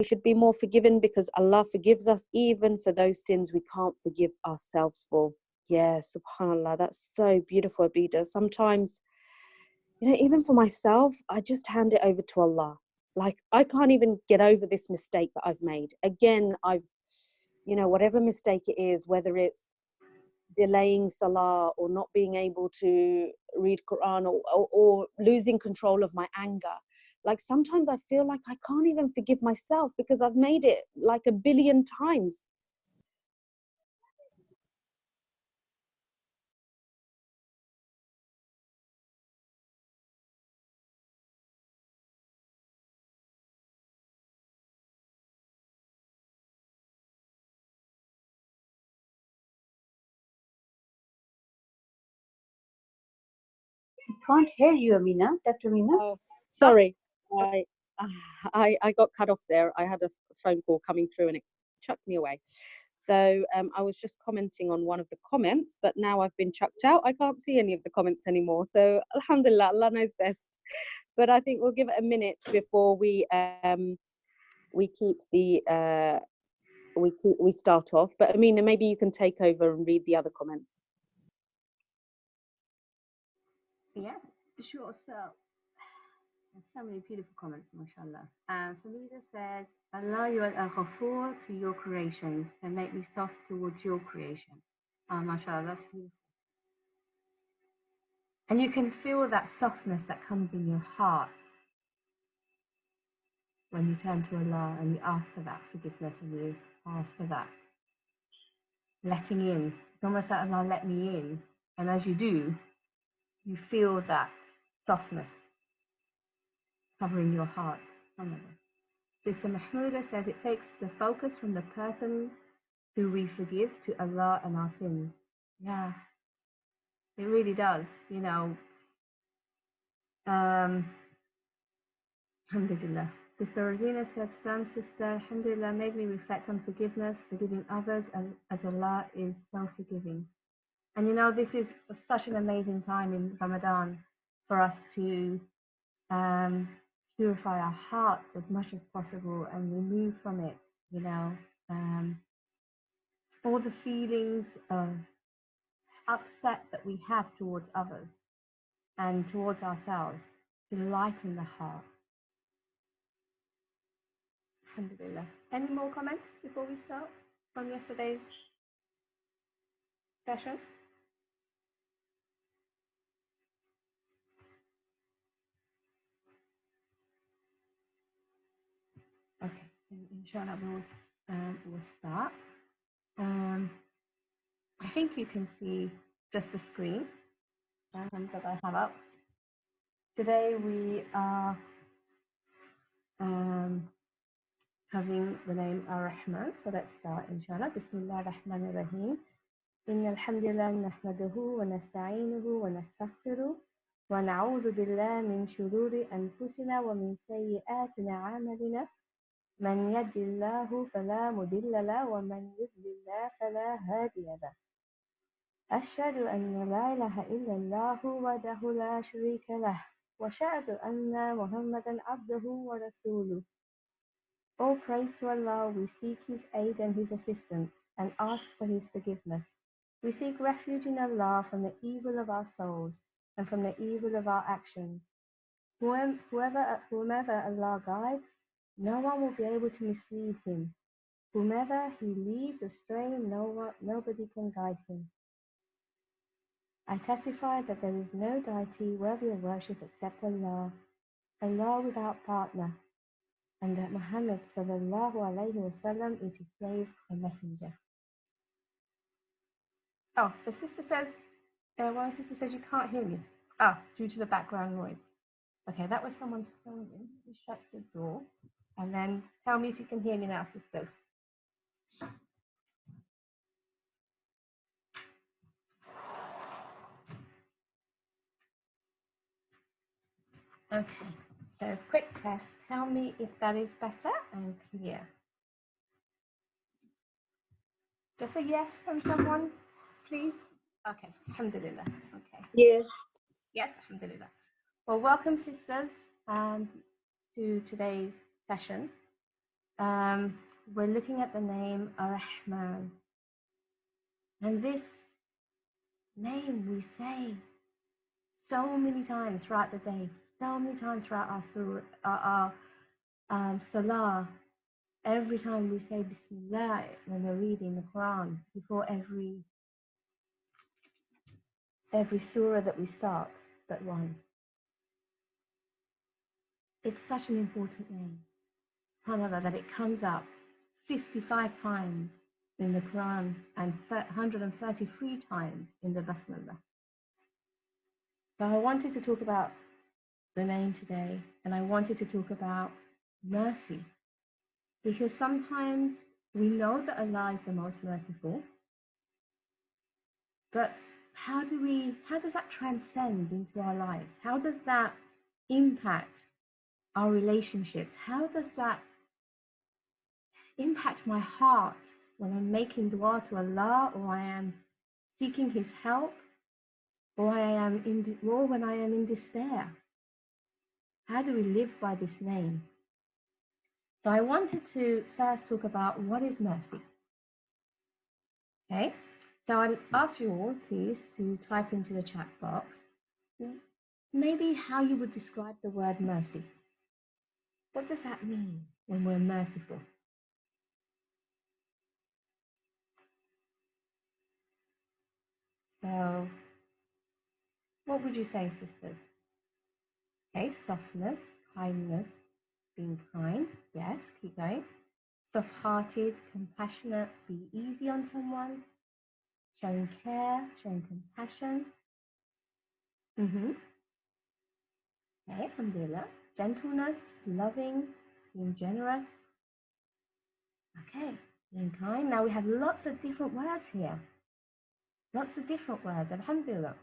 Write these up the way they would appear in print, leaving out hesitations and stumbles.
should be more forgiven because Allah forgives us even for those sins we can't forgive ourselves for. Yeah, subhanAllah, that's so beautiful, Abida. Sometimes, you know, even for myself, I just hand it over to Allah. Like, I can't even get over this mistake that I've made. Again, you know, whatever mistake it is, whether it's delaying salah or not being able to read Quran or losing control of my anger. Like, sometimes I feel like I can't even forgive myself because I've made it like a billion times. Can't hear you, Amina. Dr. Amina. Oh, sorry. I got cut off there. I had a phone call coming through and it chucked me away. So I was just commenting on one of the comments, but now I've been chucked out. I can't see any of the comments anymore. So alhamdulillah, Allah knows best. But I think we'll give it a minute before we start off. But Amina, maybe you can take over and read the other comments. Yes, sure. So there's so many beautiful comments, mashallah. Famida says, Allah, you are al-Ghafur to your creation, so make me soft towards your creation. Mashallah, that's beautiful. And you can feel that softness that comes in your heart when you turn to Allah and you ask for that forgiveness and you ask for that letting in. It's almost like Allah let me in. And as you do, you feel that softness covering your heart. Sister Mahmouda says it takes the focus from the person who we forgive to Allah and our sins. Yeah, it really does, you know. Alhamdulillah. Sister Rosina said, Salam, sister, Alhamdulillah, made me reflect on forgiveness, forgiving others, and as Allah is so forgiving. And you know, this is such an amazing time in Ramadan for us to purify our hearts as much as possible and remove from it, you know, all the feelings of upset that we have towards others and towards ourselves, to lighten the heart. Alhamdulillah. Any more comments before we start from yesterday's session? Okay, inshallah we'll start. I think you can see just the screen that I have up. Today we are having the name Ar-Rahman, so let's start inshallah. Bismillah ar-Rahman ar-Rahim. إن الحمد لله نحمده ونستعينه ونستغفره ونعوذ بالله من شرور أنفسنا ومن سيئات أعمالنا من يهد الله فلا مضل له ومن يضلل فلا هادي له أشهد أن لا إله إلا الله وحده لا شريك له وأشهد أن محمدا عبده ورسوله. All praise to Allah, we seek His aid and His assistance and ask for His forgiveness. We seek refuge in Allah from the evil of our souls and from the evil of our actions. Whomever Allah guides, no one will be able to mislead him. Whomever He leads astray, nobody can guide him. I testify that there is no deity worthy of worship except Allah, Allah without partner, and that Muhammad sallallahu alaihi wasallam is His slave and messenger. Oh, the sister says, one sister says you can't hear me. Oh, due to the background noise. Okay, that was someone phoning. You shut the door and then tell me if you can hear me now, sisters. Okay, so quick test. Tell me if that is better and clear. Just a yes from someone, please. Okay, alhamdulillah. Okay. Yes. Yes, alhamdulillah. Well, welcome, sisters, to today's session. we're looking at the name Ar-Rahman. And this name we say so many times throughout the day, so many times throughout our surah, salah. Every time we say Bismillah when we're reading the Quran, before every surah that we start, but one. It's such an important name, SubhanAllah, that it comes up 55 times in the Quran and 133 times in the Basmalah. So I wanted to talk about the name today, and I wanted to talk about mercy, because sometimes we know that Allah is the most merciful, but how does that transcend into our lives? How does that impact our relationships? How does that impact my heart when I'm making dua to Allah, or I am seeking His help, or when I am in despair? How do we live by this name? So I wanted to first talk about what is mercy. Okay, so I'll ask you all, please, to type into the chat box maybe how you would describe the word mercy. What does that mean when we're merciful? So what would you say, sisters? Okay, softness, kindness, being kind. Yes, keep going. Soft-hearted, compassionate, be easy on someone, showing care, showing compassion. Okay, alhamdulillah. Gentleness, loving, being generous. Okay, being kind. Now we have lots of different words here. Lots of different words, alhamdulillah.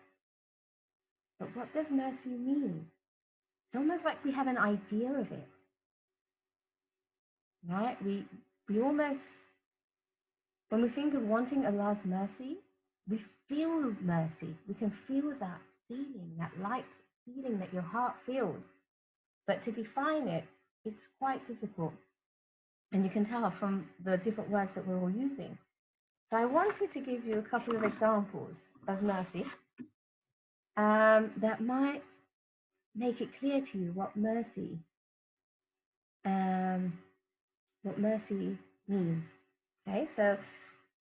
But what does mercy mean? It's almost like we have an idea of it. Right? We almost, when we think of wanting Allah's mercy, we feel mercy. We can feel that feeling, that light feeling that your heart feels. But to define it, it's quite difficult. And you can tell from the different words that we're all using. So I wanted to give you a couple of examples of mercy that might make it clear to you what mercy means. Okay, so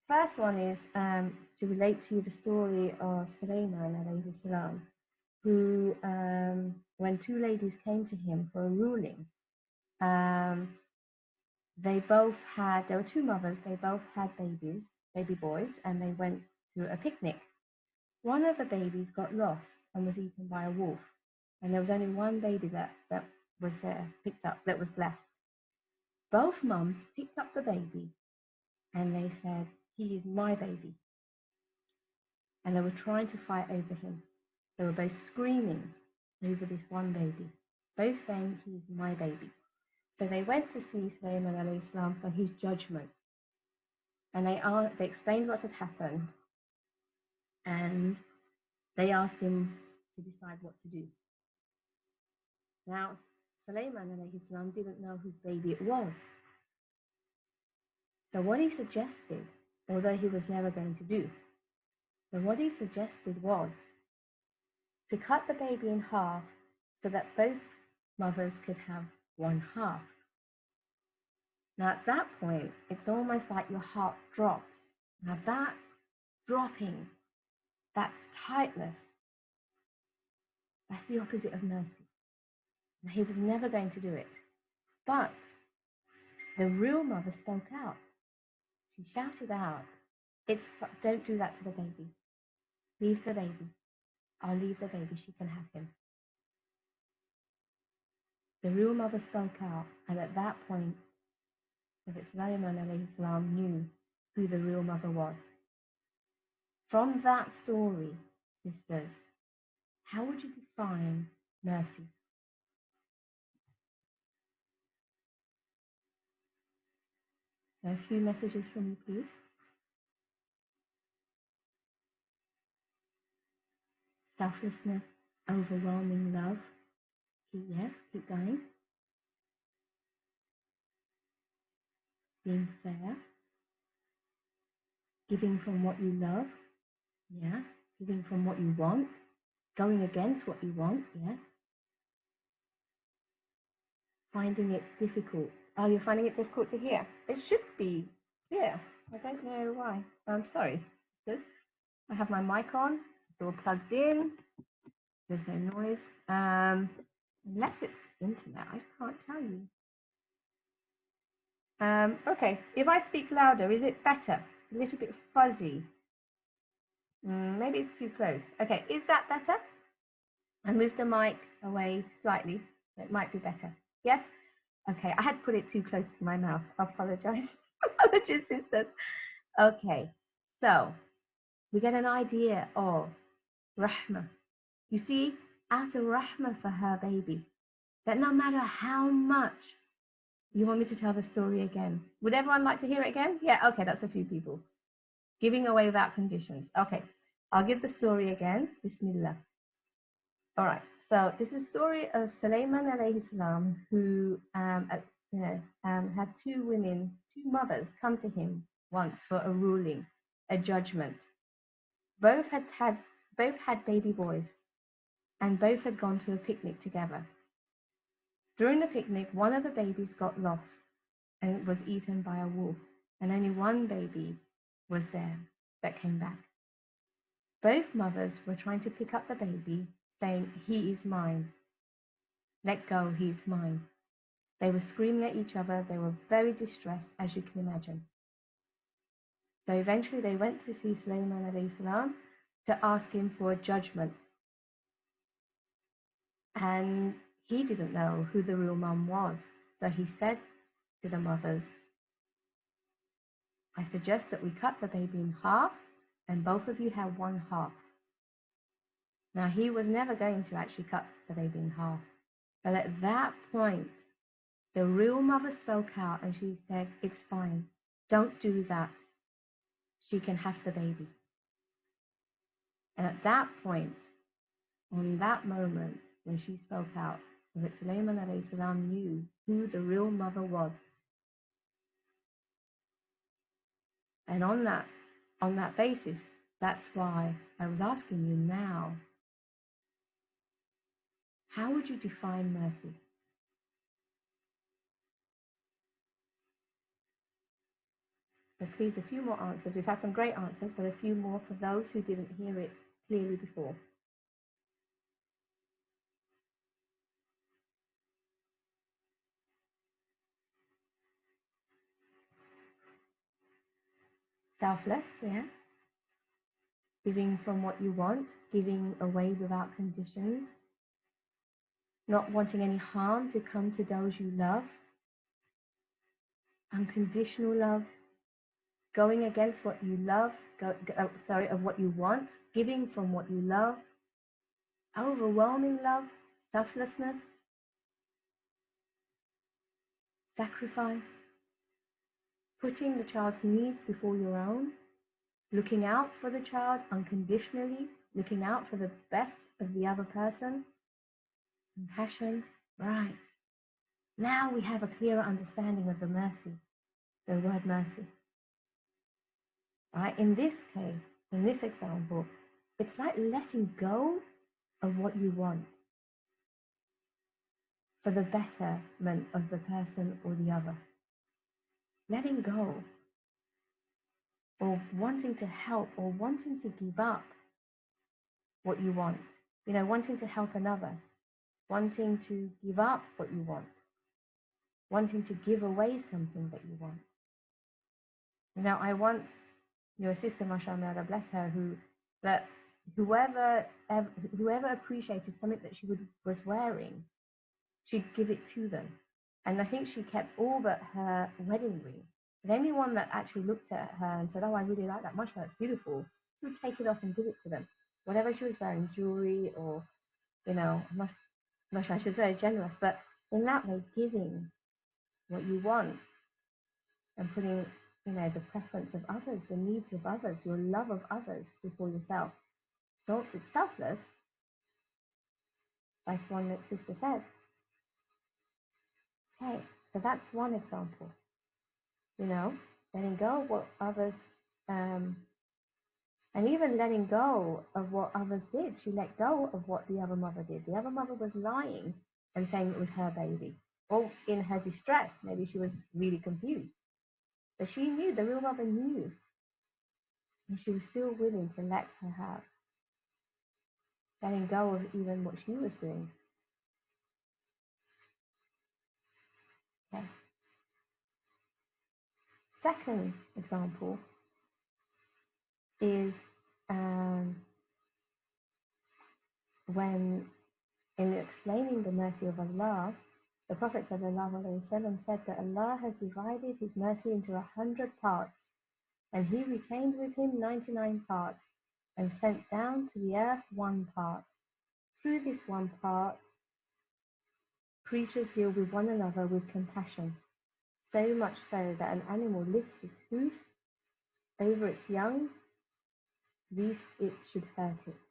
first one is to relate to you the story of Sulaiman alayhi salam, who, when two ladies came to him for a ruling, there were two mothers, they both had baby boys, and they went to a picnic. One of the babies got lost and was eaten by a wolf, and there was only one baby that was there, that was left. Both mums picked up the baby and they said, "He is my baby." And they were trying to fight over him. They were both screaming over this one baby, both saying, "He is my baby." So they went to see Sulaiman alayhi salam for his judgment. And they explained what had happened. And they asked him to decide what to do. Now, Sulaiman alayhi salam didn't know whose baby it was. So what he suggested, although he was never going to do, but what he suggested was to cut the baby in half so that both mothers could have one half. Now at that point, it's almost like your heart drops. Now that dropping, that tightness, that's the opposite of mercy. Now, he was never going to do it. But the real mother spoke out. She shouted out, "Don't do that to the baby. Leave the baby. I'll leave the baby. She can have him." The real mother spoke out, and at that point, Prophet Sulaiman alayhi salam knew who the real mother was. From that story, sisters, how would you define mercy? So a few messages from you, please. Selflessness, overwhelming love. Yes, keep going. being fair, giving from what you love, yeah, giving from what you want, going against what you want, yes. Finding it difficult. Oh, you're finding it difficult to hear? It should be clear. I don't know why. I'm sorry, sisters. I have my mic on, it's all plugged in. There's no noise. Unless it's internet, I can't tell you. Okay, if I speak louder, is it better? A little bit fuzzy. Maybe it's too close. Okay, is that better? I moved the mic away slightly. It might be better. Yes? Okay, I had put it too close to my mouth. I apologize. Apologies, sisters. Okay, so we get an idea of Rahma. You see, out of Rahma for her baby, that no matter how much you want me to tell the story again, would everyone like to hear it again? Yeah, okay, that's a few people. Giving away without conditions. Okay, I'll give the story again. Bismillah. All right, so this is a story of Sulaiman alayhi salam, who had two mothers come to him once for a ruling, a judgment. Both had baby boys, and both had gone to a picnic together. During the picnic, one of the babies got lost and was eaten by a wolf, and only one baby was there that came back. Both mothers were trying to pick up the baby, saying, "He is mine. Let go, he's mine." They were screaming at each other. They were very distressed, as you can imagine. So eventually they went to see Sulaiman alayhi salam to ask him for a judgment. And he didn't know who the real mum was. So he said to the mothers, "I suggest that we cut the baby in half and both of you have one half." Now he was never going to actually cut the baby in half. But at that point, the real mother spoke out and she said, "It's fine. Don't do that. She can have the baby." And at that point, on that moment, when she spoke out, Prophet Sulaiman alayhi salam knew who the real mother was. And on that basis, that's why I was asking you now, how would you define mercy? So please, a few more answers. We've had some great answers, but a few more for those who didn't hear it clearly before. Selfless, yeah. Giving from what you want, giving away without conditions, not wanting any harm to come to those you love, unconditional love, going against what you love, of what you want, giving from what you love, overwhelming love, selflessness, sacrifice, putting the child's needs before your own, looking out for the child unconditionally, looking out for the best of the other person, compassion. Right. Now we have a clearer understanding of the mercy, the word mercy. Right? In this case, in this example, it's like letting go of what you want for the betterment of the person or the other. Letting go, or wanting to help, or wanting to give up what you want. Wanting to help another, wanting to give up what you want, wanting to give away something that you want. I once knew a sister, mashallah, bless her, whoever appreciated something that she was wearing, she'd give it to them. And I think she kept all but her wedding ring. And anyone that actually looked at her and said, "Oh, I really like that, mashallah, it's beautiful," she would take it off and give it to them. Whatever she was wearing, jewelry or, mashallah, she was very generous. But in that way, giving what you want and putting, the preference of others, the needs of others, your love of others before yourself. So it's selfless, like one sister said. Okay, so that's one example. you know, letting go of what others, and even letting go of what others did. She let go of what the other mother did. The other mother was lying and saying it was her baby, or in her distress, maybe she was really confused. But she knew, the real mother knew, and she was still willing to let her have, letting go of even what she was doing. Okay. Second example is when, in explaining the mercy of Allah, the Prophet ﷺ said that Allah has divided His mercy into 100 parts, and He retained with Him 99 parts, and sent down to the earth one part. Through this one part, creatures deal with one another with compassion, so much so that an animal lifts its hoofs over its young, lest it should hurt it.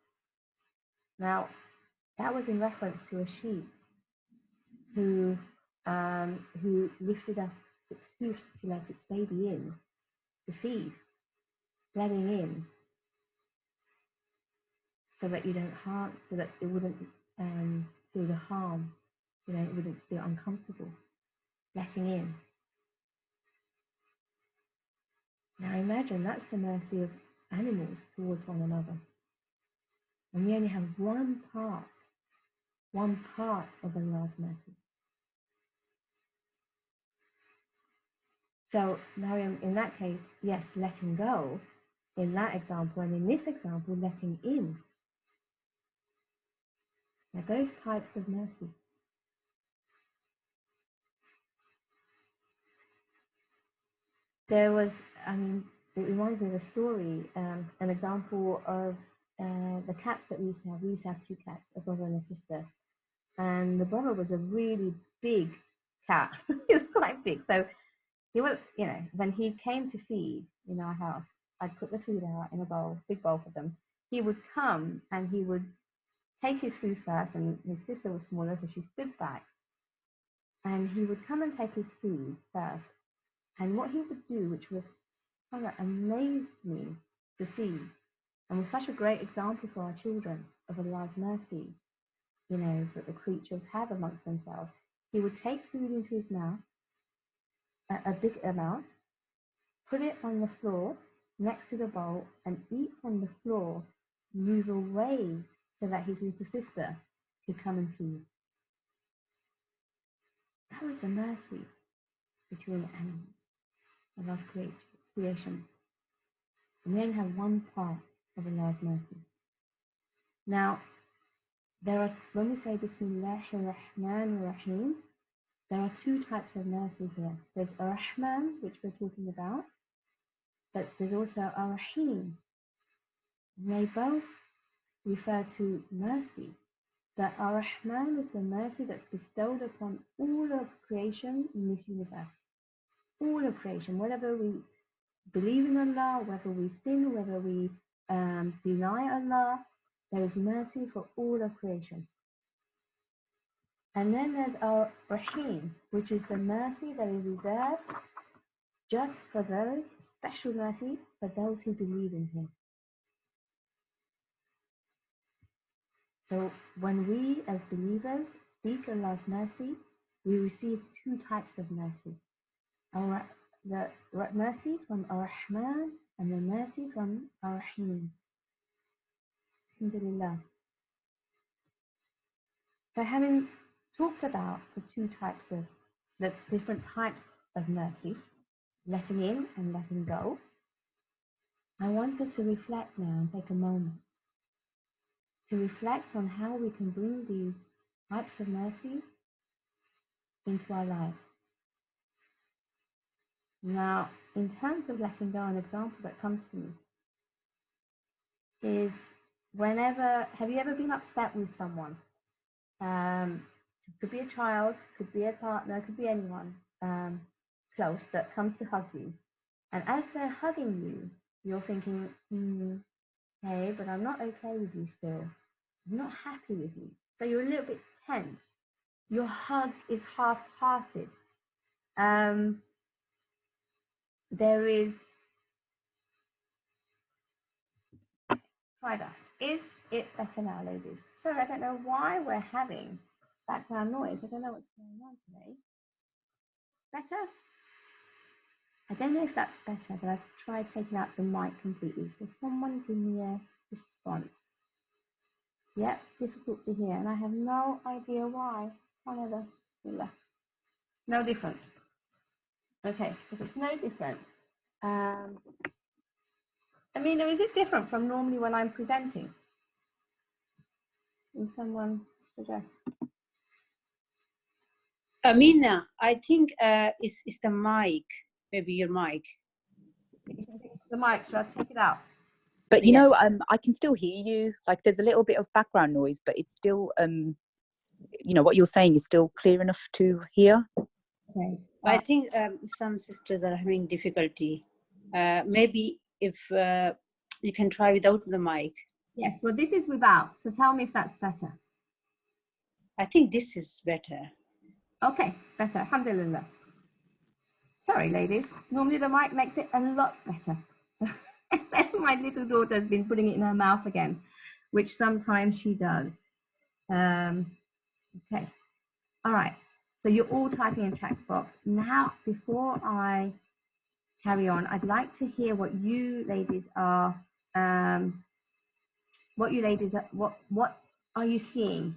Now, that was in reference to a sheep who lifted up its hoofs to let its baby in to feed, letting in, so that you don't harm, so that it wouldn't feel the harm, it wouldn't feel uncomfortable, letting in. Now imagine that's the mercy of animals towards one another. And we only have one part of Allah's mercy. So, Mariam, in that case, yes, letting go, in that example, and in this example, letting in. They're both types of mercy. There was, it reminds me of a story, an example of the cats that we used to have. We used to have two cats, a brother and a sister. And the brother was a really big cat. He was quite big. So he was, when he came to feed in our house, I'd put the food out in a bowl, big bowl for them. He would come and he would take his food first, and his sister was smaller, so she stood back. And he would come and take his food first. And what he would do, which was kind of amazed me to see, and was such a great example for our children of Allah's mercy, that the creatures have amongst themselves. He would take food into his mouth, a big amount, put it on the floor next to the bowl, and eat from the floor, move away so that his little sister could come and feed. That was the mercy between the animals, Allah's creation. And we only have one part of Allah's mercy. Now, when we say Bismillahir Rahmanir Rahim, there are two types of mercy here. There's Ar-Rahman, which we're talking about, but there's also Ar-Rahim. They both refer to mercy, but Ar-Rahman is the mercy that's bestowed upon all of creation in this universe. All of creation, whether we believe in Allah, whether we sin, whether we deny Allah, there is mercy for all of creation. And then there's our Rahim, which is the mercy that is reserved just for those, special mercy for those who believe in Him. So when we as believers seek Allah's mercy, we receive two types of mercy. The mercy from Ar-Rahman and the mercy from Ar-Rahim. Alhamdulillah. So having talked about the different types of mercy, letting in and letting go, I want us to reflect now and take a moment to reflect on how we can bring these types of mercy into our lives. Now, in terms of letting go, an example that comes to me is have you ever been upset with someone? Could be a child, could be a partner, could be anyone close that comes to hug you. And as they're hugging you, you're thinking, hey, but I'm not okay with you still. I'm not happy with you. So you're a little bit tense. Your hug is half-hearted. there is, try that. Is it better now, ladies? Sorry, I don't know why we're having background noise. I don't know what's going on today. Better? I don't know if that's better, but I've tried taking out the mic completely. So someone give me a response. Yep, difficult to hear, and I have no idea why. No difference. Okay, if it's no difference, Amina, is it different from normally when I'm presenting? Can someone suggest? Amina, I think it's the mic, maybe your mic. The mic, should I take it out? But you Yes. know, I can still hear you. Like there's a little bit of background noise, but it's still, you know, what you're saying is still clear enough to hear. Okay. I think some sisters are having difficulty. Maybe if you can try without the mic. Yes, well, this is without, so tell me if that's better. I think this is better. Okay, better, alhamdulillah. Sorry, ladies, normally the mic makes it a lot better. So my little daughter has been putting it in her mouth again, which sometimes she does. Okay, all right. So you're all typing in chat box. Now, before I carry on, I'd like to hear what you ladies are, what are you seeing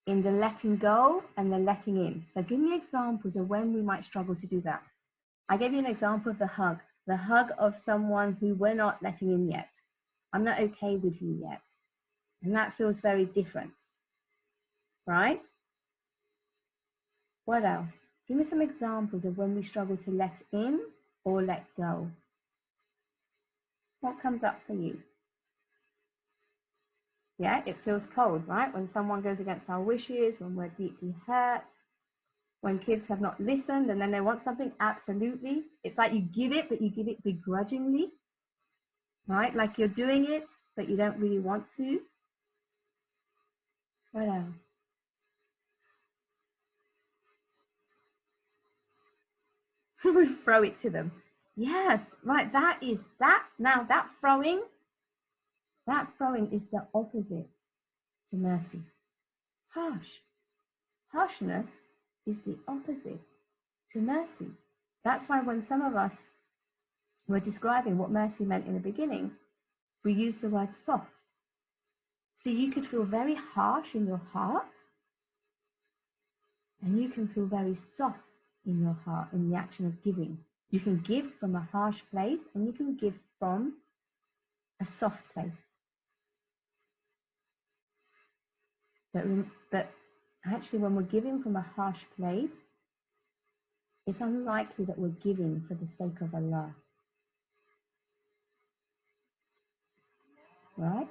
in the letting go and the letting in? So give me examples of when we might struggle to do that. I gave you an example of the hug of someone who we're not letting in yet. I'm not okay with you yet. And that feels very different, right? What else? Give me some examples of when we struggle to let in or let go. What comes up for you? Yeah, it feels cold, right? When someone goes against our wishes, when we're deeply hurt, when kids have not listened and then they want something absolutely. It's like you give it, but you give it begrudgingly, right? Like you're doing it, but you don't really want to. What else? We throw it to them. Yes, right, that is that. Now that throwing is the opposite to mercy. Harshness is the opposite to mercy. That's why when some of us were describing what mercy meant in the beginning, we used the word soft. So you could feel very harsh in your heart, and you can feel very soft in your heart in the action of giving. You can give from a harsh place, and you can give from a soft place. But actually, when we're giving from a harsh place, it's unlikely that we're giving for the sake of Allah. Right?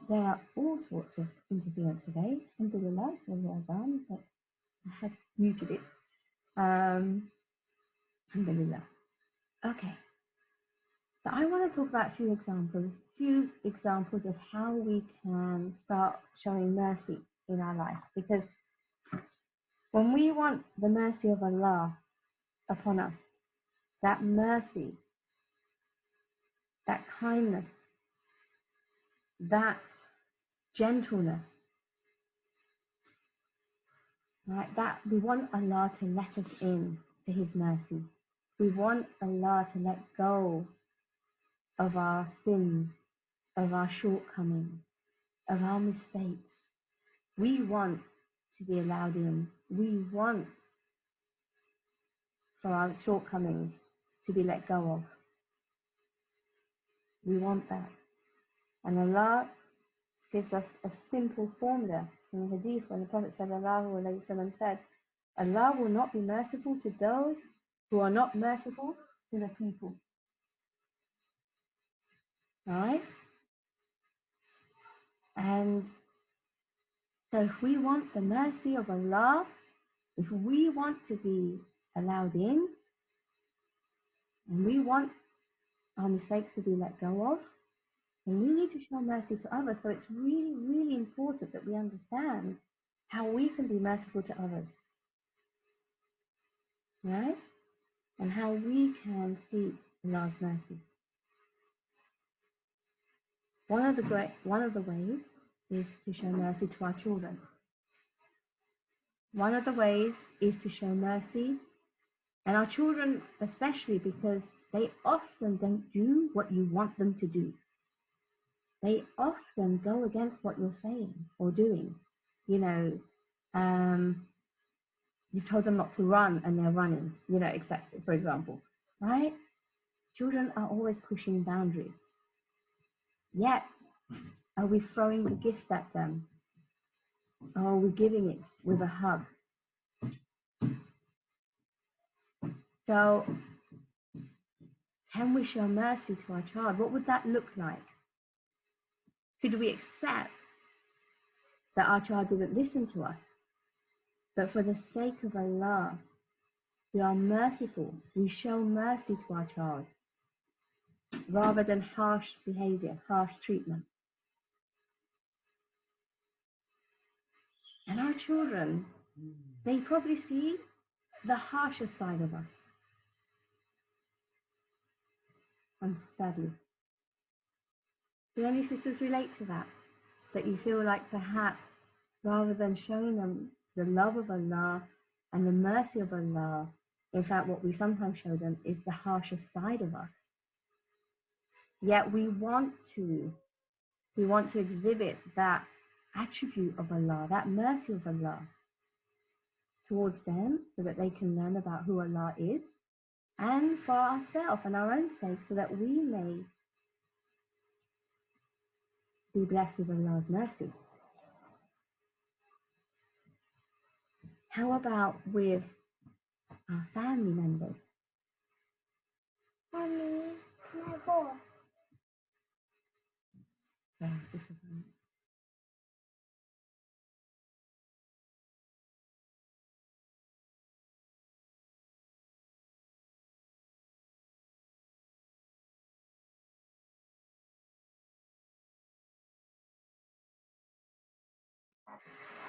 There are all sorts of interference today. Alhamdulillah, well done, but I had muted it. Alhamdulillah. Okay. So I want to talk about a few examples of how we can start showing mercy in our life. Because when we want the mercy of Allah upon us, that mercy, that kindness, that gentleness, right? That we want Allah to let us in to His mercy. We want Allah to let go of our sins, of our shortcomings, of our mistakes. We want to be allowed in. We want for our shortcomings to be let go of. We want that. And Allah gives us a simple formula in the hadith when the Prophet ﷺ said, Allah will not be merciful to those who are not merciful to the people. Right? And so if we want the mercy of Allah, if we want to be allowed in, and we want our mistakes to be let go of, then we need to show mercy to others. So it's really, really important that we understand how we can be merciful to others. Right? and how we can seek Allah's mercy. One of the ways is to show mercy to our children. One of the ways is to show mercy, and our children especially, because they often don't do what you want them to do. They often go against what you're saying or doing. You know, you've told them not to run and they're running, you know, except, for example, right? Children are always pushing boundaries. Yet, are we throwing the gift at them? Or are we giving it with a hug? So, can we show mercy to our child? What would that look like? Could we accept that our child didn't listen to us, but for the sake of Allah, we are merciful. We show mercy to our child rather than harsh behavior, harsh treatment. And our children, they probably see the harsher side of us. And sadly, do any sisters relate to that? That you feel like perhaps rather than showing them the love of Allah and the mercy of Allah, in fact, what we sometimes show them is the harsher side of us. Yet we want to exhibit that attribute of Allah, that mercy of Allah towards them so that they can learn about who Allah is, and for ourselves and our own sake so that we may be blessed with Allah's mercy. How about with our family members? Mommy, can I go? Sorry, Sister.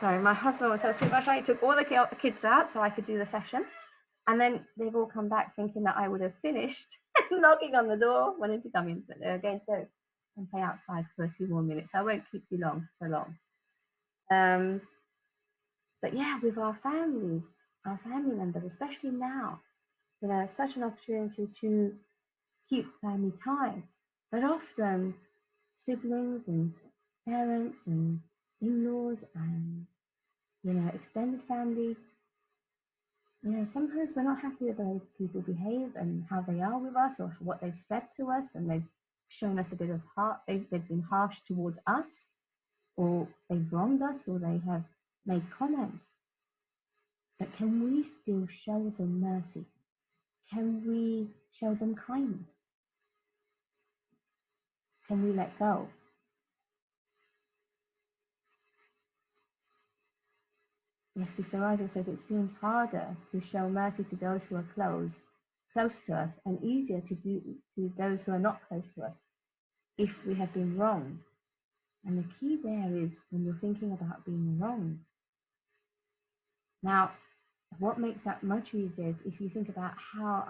Sorry, my husband was so super shy. He took all the kids out so I could do the session. And then they've all come back thinking that I would have finished, knocking on the door, wanting to come in. But they're going to go and play outside for a few more minutes. I won't keep you for long. But yeah, with our families, our family members, especially now, you know, such an opportunity to keep family ties. But often siblings and parents and in-laws and, you know, extended family, you know, sometimes we're not happy with the way people behave and how they are with us or what they've said to us, and they've shown us a bit of heart. They've been harsh towards us, or they've wronged us, or they have made comments. But can we still show them mercy? Can we show them kindness? Can we let go? Yes, Sister Rising says it seems harder to show mercy to those who are close to us, and easier to do to those who are not close to us if we have been wronged. And the key there is when you're thinking about being wronged. Now, what makes that much easier is if you think about how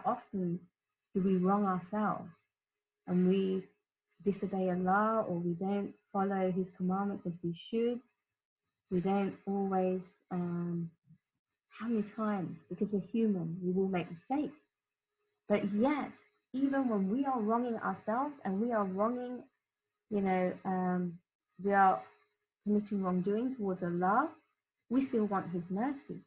often do we wrong ourselves and we disobey Allah, or we don't follow His commandments as we should. We don't always, how many times? Because we're human, we will make mistakes. But yet, even when we are wronging ourselves and we are wronging, you know, we are committing wrongdoing towards Allah, we still want His mercy.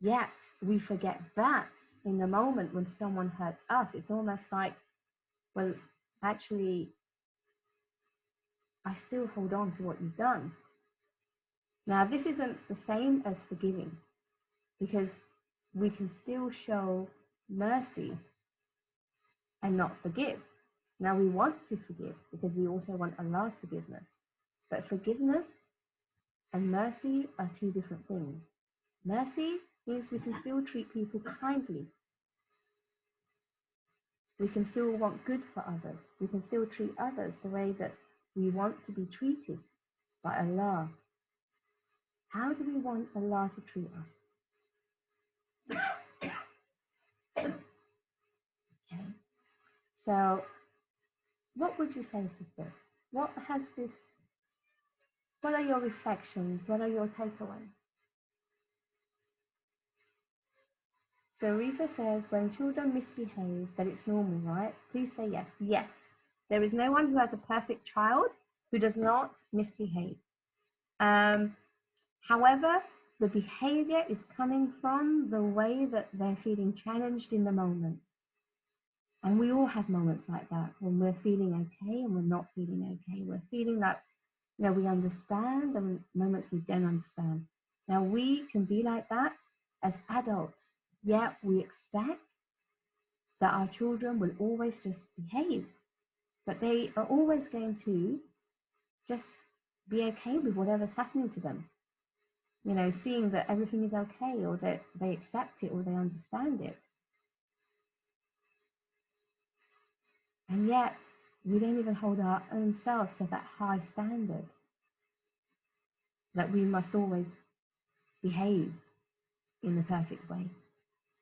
Yet, we forget that in the moment when someone hurts us. It's almost like, well, actually, I still hold on to what you've done. Now, this isn't the same as forgiving, because we can still show mercy and not forgive. Now, we want to forgive because we also want Allah's forgiveness. But forgiveness and mercy are two different things. Mercy means we can still treat people kindly. We can still want good for others. We can still treat others the way that we want to be treated by Allah. How do we want Allah to treat us? So what would you say, sisters? What are your reflections? What are your takeaways? So Rifa says, when children misbehave, that it's normal, right? Please say yes. Yes. There is no one who has a perfect child who does not misbehave. However, the behavior is coming from the way that they're feeling challenged in the moment. And we all have moments like that when we're feeling okay and we're not feeling okay. We're feeling that, we understand, and moments we don't understand. Now, we can be like that as adults, yet we expect that our children will always just behave, but they are always going to just be okay with whatever's happening to them. Seeing that everything is okay, or that they accept it, or they understand it. And yet, we don't even hold our own selves to that high standard that we must always behave in the perfect way.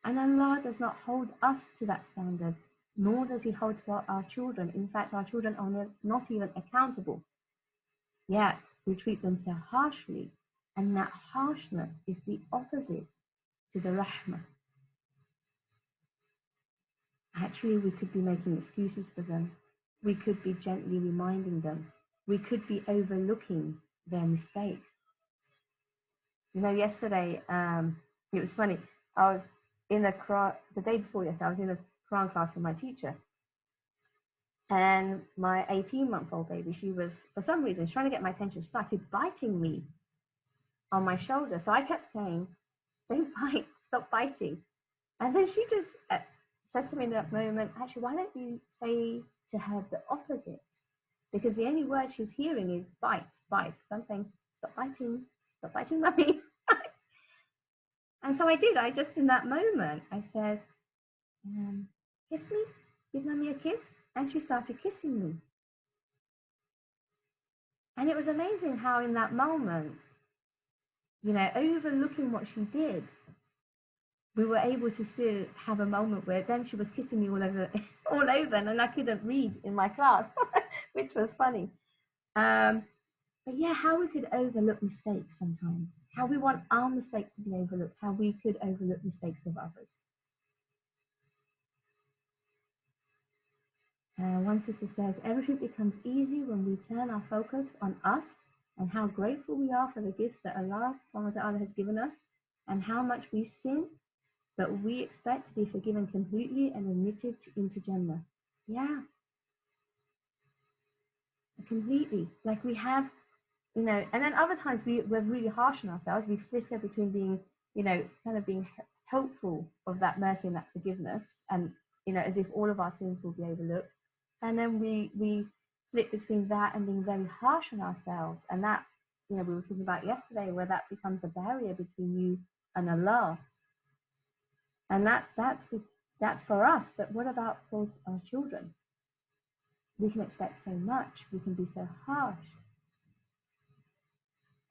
And Allah does not hold us to that standard, nor does He hold to our children. In fact, our children are not even accountable. Yet, we treat them so harshly, and that harshness is the opposite to the rahmah. Actually, we could be making excuses for them. We could be gently reminding them. We could be overlooking their mistakes. Yesterday, it was funny. I was in the day before yesterday, I was in a Quran class with my teacher. And my 18-month-old baby, she was, for some reason, trying to get my attention, started biting me on my shoulder. So I kept saying, don't bite, stop biting. And then she just said to me in that moment, actually, why don't you say to her the opposite? Because the only word she's hearing is bite, bite. Because I'm saying, stop biting, mummy. And so I did. I just, in that moment, I said, kiss me, give mummy a kiss. And she started kissing me. And it was amazing how in that moment, overlooking what she did, we were able to still have a moment where then she was kissing me all over, and I couldn't read in my class, which was funny. But yeah, how we could overlook mistakes sometimes, how we want our mistakes to be overlooked, how we could overlook mistakes of others. One sister says, everything becomes easy when we turn our focus on us and how grateful we are for the gifts that Allah subhanahu wa ta'ala has given us, and how much we sin, but we expect to be forgiven completely and admitted into Jannah. Yeah. Completely. Like we have, and then other times we're really harsh on ourselves. We flitter between being, kind of being hopeful of that mercy and that forgiveness, and, as if all of our sins will be overlooked. And then we flip between that and being very harsh on ourselves. And that, we were talking about yesterday, where that becomes a barrier between you and Allah. And that's for us. But what about for our children? We can expect so much. We can be so harsh.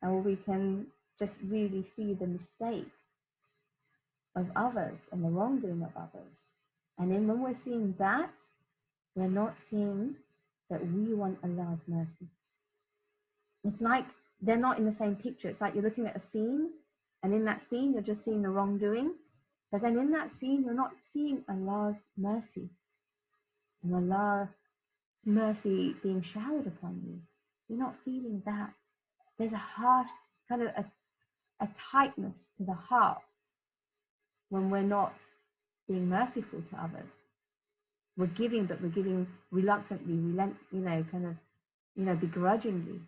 Or we can just really see the mistake of others and the wrongdoing of others. And then when we're seeing that, we're not seeing that we want Allah's mercy. It's like they're not in the same picture. It's like you're looking at a scene, and in that scene, you're just seeing the wrongdoing. But then in that scene, you're not seeing Allah's mercy. And Allah's mercy being showered upon you. You're not feeling that. There's a harsh, kind of a tightness to the heart when we're not being merciful to others. We're giving, but we're giving reluctantly, begrudgingly.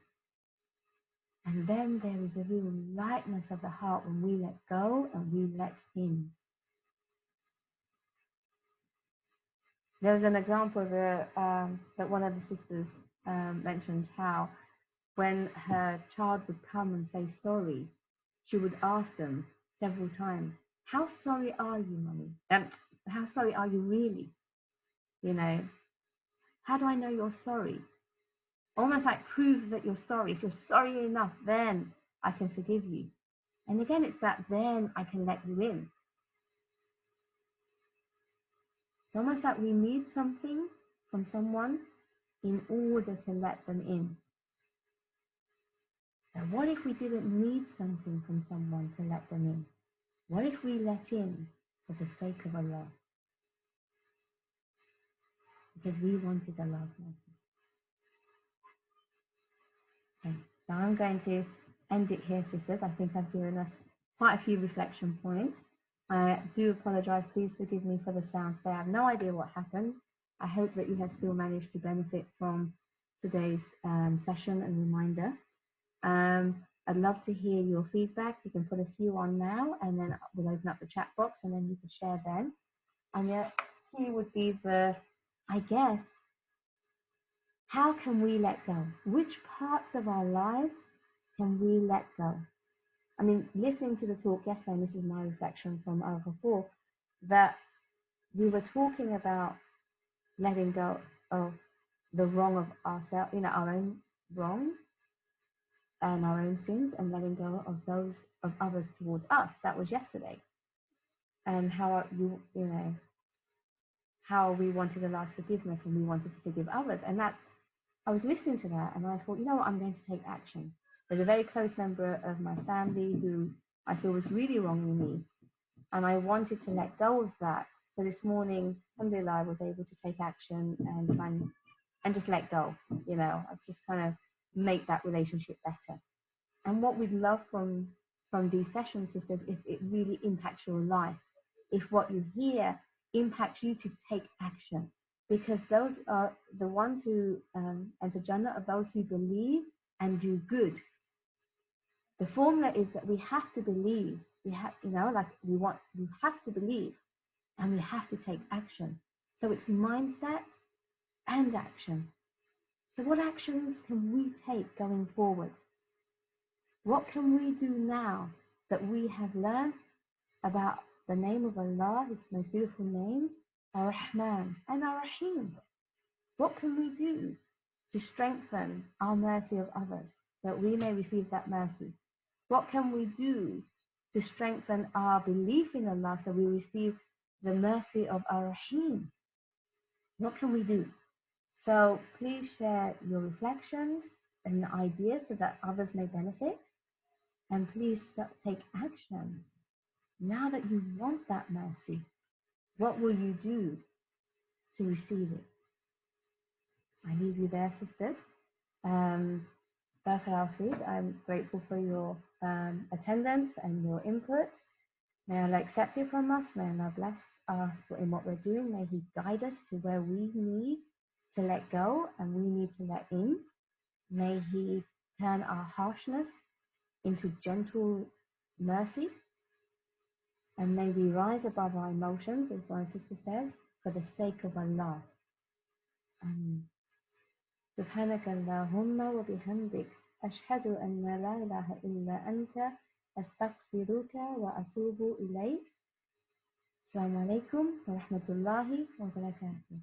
And then there is a real lightness of the heart when we let go and we let in. There was an example of that one of the sisters mentioned, how when her child would come and say sorry, she would ask them several times, how sorry are you, mummy? How sorry are you really? How do I know you're sorry? Almost like prove that you're sorry. If you're sorry enough, then I can forgive you. And again, it's that then I can let you in. It's almost like we need something from someone in order to let them in. Now, what if we didn't need something from someone to let them in? What if we let in for the sake of Allah? Because we wanted Allah's mercy. Okay, so I'm going to end it here, sisters. I think I've given us quite a few reflection points. I do apologize. Please forgive me for the sound today. I have no idea what happened. I hope that you have still managed to benefit from today's session and reminder. I'd love to hear your feedback. You can put a few on now, and then we'll open up the chat box, and then you can share then. And the key would be I guess, how can we let go? Which parts of our lives can we let go? I mean, listening to the talk yesterday, and this is my reflection from Ar-Rahman, that we were talking about letting go of the wrong of ourselves, our own wrong and our own sins, and letting go of those of others towards us. That was yesterday. And how how we wanted Allah's forgiveness and we wanted to forgive others. And that I was listening to that and I thought, you know what, I'm going to take action. There's a very close member of my family who I feel was really wronging me. And I wanted to let go of that. So this morning, alhamdulillah, I was able to take action and just let go. I just kind of make that relationship better. And what we'd love from these sessions, sisters, if it really impacts your life, if what you hear impacts you to take action, because those are the ones who enter Jannah are those who believe and do good. The formula is that we have to believe. We have, we have to believe, and we have to take action. So it's mindset and action. So what actions can we take going forward? What can we do now that we have learnt about the name of Allah, His most beautiful names, Ar-Rahman and Ar-Rahim? What can we do to strengthen our mercy of others so that we may receive that mercy? What can we do to strengthen our belief in Allah so we receive the mercy of Ar-Rahim? What can we do? So please share your reflections and ideas so that others may benefit. And please take action. Now that you want that mercy, what will you do to receive it? I leave you there, sisters. Barakallahu feek. I'm grateful for your attendance and your input. May Allah accept it from us. May Allah bless us in what we're doing. May He guide us to where we need to let go and we need to let in. May He turn our harshness into gentle mercy. And may we rise above our emotions, as one sister says, for the sake of Allah. سبحانك اللهم وبحمدك أشهد أن لا إله إلا أنت أستغفرك وأتوب إليك. السلام عليكم ورحمة الله وبركاته.